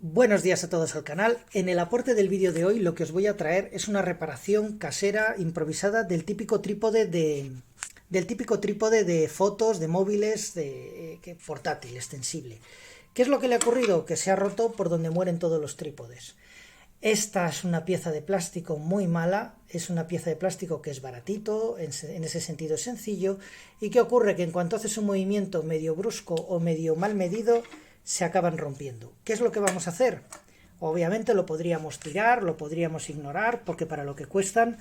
Buenos días a todos al canal. En el aporte del vídeo de hoy lo que os voy a traer es una reparación casera improvisada del típico trípode de fotos, de móviles, portátil, extensible. ¿Qué es lo que le ha ocurrido? Que se ha roto por donde mueren todos los trípodes. Esta es una pieza de plástico muy mala, es una pieza de plástico que es baratito, en ese sentido es sencillo. ¿Y qué ocurre? Que en cuanto haces un movimiento medio brusco o medio mal medido, se acaban rompiendo. ¿Qué es lo que vamos a hacer? Obviamente lo podríamos tirar, lo podríamos ignorar, porque para lo que cuestan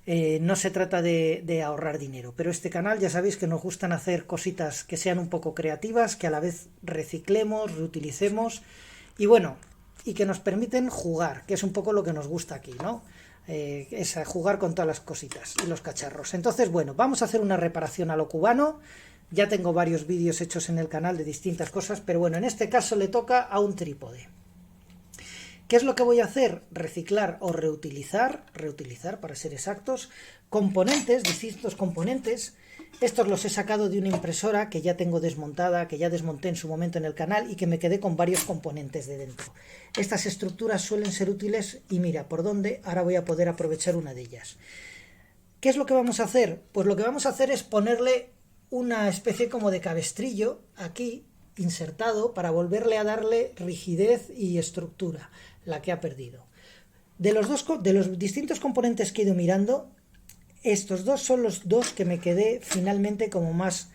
no se trata de ahorrar dinero. Pero este canal ya sabéis que nos gustan hacer cositas que sean un poco creativas, que a la vez reciclemos, reutilicemos y bueno, y que nos permiten jugar, que es un poco lo que nos gusta aquí, ¿no? Es jugar con todas las cositas y los cacharros. Entonces, bueno, vamos a hacer una reparación a lo cubano. Ya tengo varios vídeos hechos en el canal de distintas cosas, pero bueno, en este caso le toca a un trípode. ¿Qué es lo que voy a hacer? Reciclar o reutilizar para ser exactos, componentes, distintos componentes. Estos los he sacado de una impresora que ya tengo desmontada, que ya desmonté en su momento en el canal y que me quedé con varios componentes de dentro. Estas estructuras suelen ser útiles y mira por dónde, ahora voy a poder aprovechar una de ellas. ¿Qué es lo que vamos a hacer? Pues lo que vamos a hacer es ponerle una especie como de cabestrillo aquí insertado para volverle a darle rigidez y estructura, la que ha perdido. De los distintos componentes que he ido mirando, estos dos son los dos que me quedé finalmente como más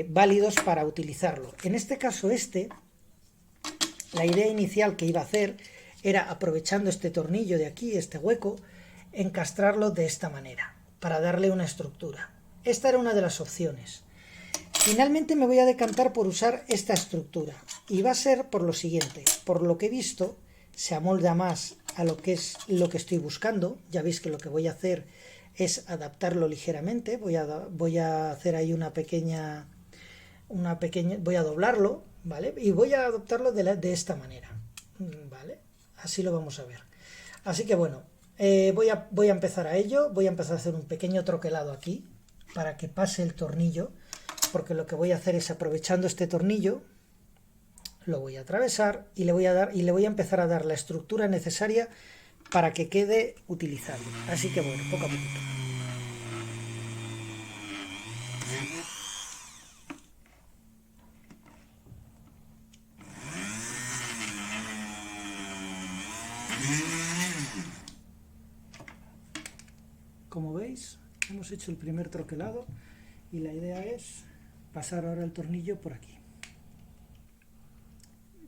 válidos para utilizarlo. En este caso la idea inicial que iba a hacer era, aprovechando este tornillo de aquí, este hueco, encastrarlo de esta manera, para darle una estructura. Esta era una de las opciones. Finalmente me voy a decantar por usar esta estructura, y va a ser por lo siguiente. Por lo que he visto, se amolda más a lo que es lo que estoy buscando. Ya veis que lo que voy a hacer es adaptarlo ligeramente. Voy a hacer ahí una pequeña, voy a doblarlo, ¿vale? Y voy a adaptarlo de esta manera, ¿vale? Así lo vamos a ver. Así que bueno, voy a empezar a ello. Voy a empezar a hacer un pequeño troquelado aquí para que pase el tornillo, porque lo que voy a hacer es, aprovechando este tornillo, lo voy a atravesar y le voy a empezar a dar la estructura necesaria para que quede utilizable. Así que bueno, poco a poquito. Como veis, hemos hecho el primer troquelado y la idea es pasar ahora el tornillo por aquí.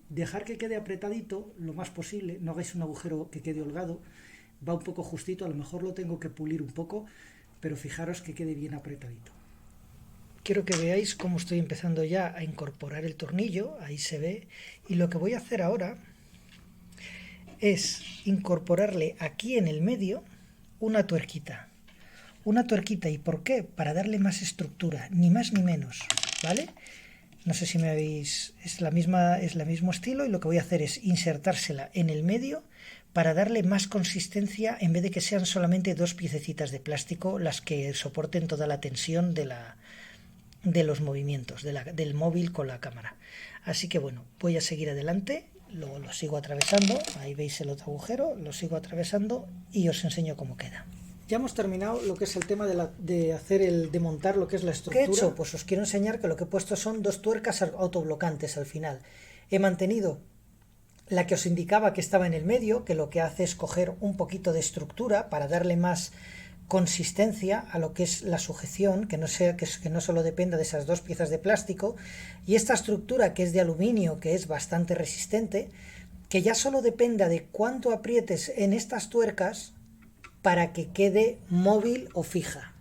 Dejar que quede apretadito lo más posible, no hagáis un agujero que quede holgado, va un poco justito, a lo mejor lo tengo que pulir un poco, pero fijaros que quede bien apretadito. Quiero que veáis cómo estoy empezando ya a incorporar el tornillo, ahí se ve, y lo que voy a hacer ahora es incorporarle aquí en el medio una tuerquita. Una tuerquita, ¿y por qué? Para darle más estructura, ni más ni menos, ¿vale? No sé si me veis, es el mismo estilo, y lo que voy a hacer es insertársela en el medio para darle más consistencia, en vez de que sean solamente dos piececitas de plástico las que soporten toda la tensión de los movimientos del móvil con la cámara. Así que bueno, voy a seguir adelante, luego lo sigo atravesando, ahí veis el otro agujero, lo sigo atravesando y os enseño cómo queda. Ya hemos terminado lo que es el tema de montar lo que es la estructura. ¿Qué he hecho? Pues os quiero enseñar que lo que he puesto son dos tuercas autoblocantes al final. He mantenido la que os indicaba que estaba en el medio, que lo que hace es coger un poquito de estructura para darle más consistencia a lo que es la sujeción, que no solo dependa de esas dos piezas de plástico, y esta estructura que es de aluminio, que es bastante resistente, que ya solo dependa de cuánto aprietes en estas tuercas para que quede móvil o fija.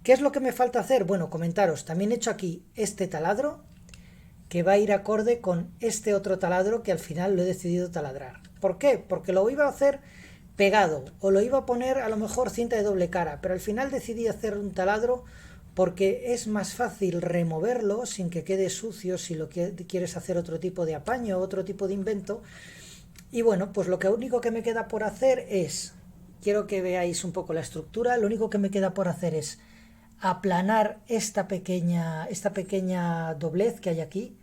¿Qué es lo que me falta hacer? Bueno, comentaros, también he hecho aquí este taladro que va a ir acorde con este otro taladro que al final lo he decidido taladrar. ¿Por qué? Porque lo iba a hacer pegado o lo iba a poner a lo mejor cinta de doble cara, pero al final decidí hacer un taladro porque es más fácil removerlo sin que quede sucio si lo que quieres hacer otro tipo de apaño, otro tipo de invento. Y bueno, pues lo único que me queda por hacer es, quiero que veáis un poco la estructura, lo único que me queda por hacer es aplanar esta pequeña doblez que hay aquí,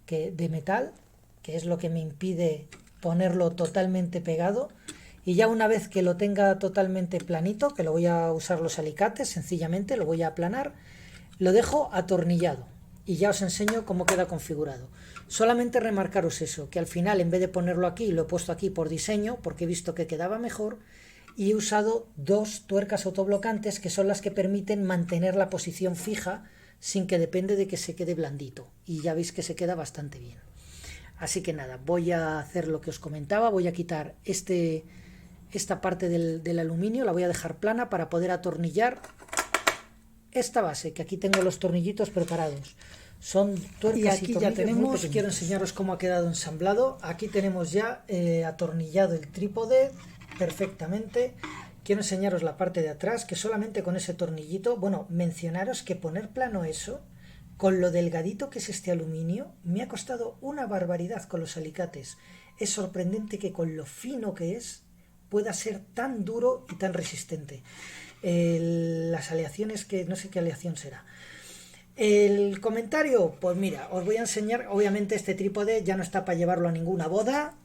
de metal, que es lo que me impide ponerlo totalmente pegado y ya una vez que lo tenga totalmente planito, que lo voy a usar los alicates, sencillamente lo voy a aplanar, lo dejo atornillado y ya os enseño cómo queda configurado. Solamente remarcaros eso, que al final en vez de ponerlo aquí, lo he puesto aquí por diseño, porque he visto que quedaba mejor, y he usado 2 tuercas autoblocantes que son las que permiten mantener la posición fija sin que depende de que se quede blandito, y ya veis que se queda bastante bien. Así que nada, voy a hacer lo que os comentaba, voy a quitar esta parte del aluminio, la voy a dejar plana para poder atornillar esta base, que aquí tengo los tornillitos preparados. Son tuercas y aquí ya tenemos, quiero enseñaros cómo ha quedado ensamblado. Aquí tenemos ya atornillado el trípode perfectamente. Quiero enseñaros la parte de atrás, que solamente con ese tornillito, bueno, mencionaros que poner plano eso, con lo delgadito que es este aluminio, me ha costado una barbaridad con los alicates. Es sorprendente que con lo fino que es, pueda ser tan duro y tan resistente. Las aleaciones, que no sé qué aleación será. El comentario, pues mira, os voy a enseñar. Obviamente este trípode ya no está para llevarlo a ninguna boda,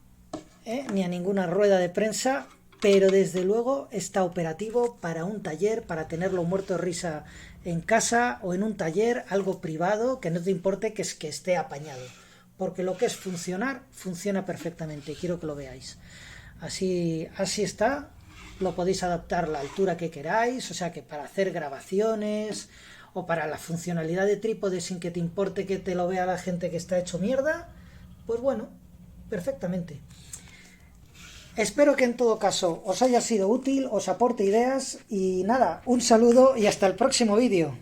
ni a ninguna rueda de prensa, pero desde luego está operativo para un taller, para tenerlo muerto de risa en casa o en un taller, algo privado, que no te importe que esté apañado, porque lo que es funcionar, funciona perfectamente. Quiero que lo veáis. Así está. Lo podéis adaptar a la altura que queráis, o sea que para hacer grabaciones o para la funcionalidad de trípode sin que te importe que te lo vea la gente que está hecho mierda, pues bueno, perfectamente. Espero que en todo caso os haya sido útil, os aporte ideas y nada, un saludo y hasta el próximo vídeo.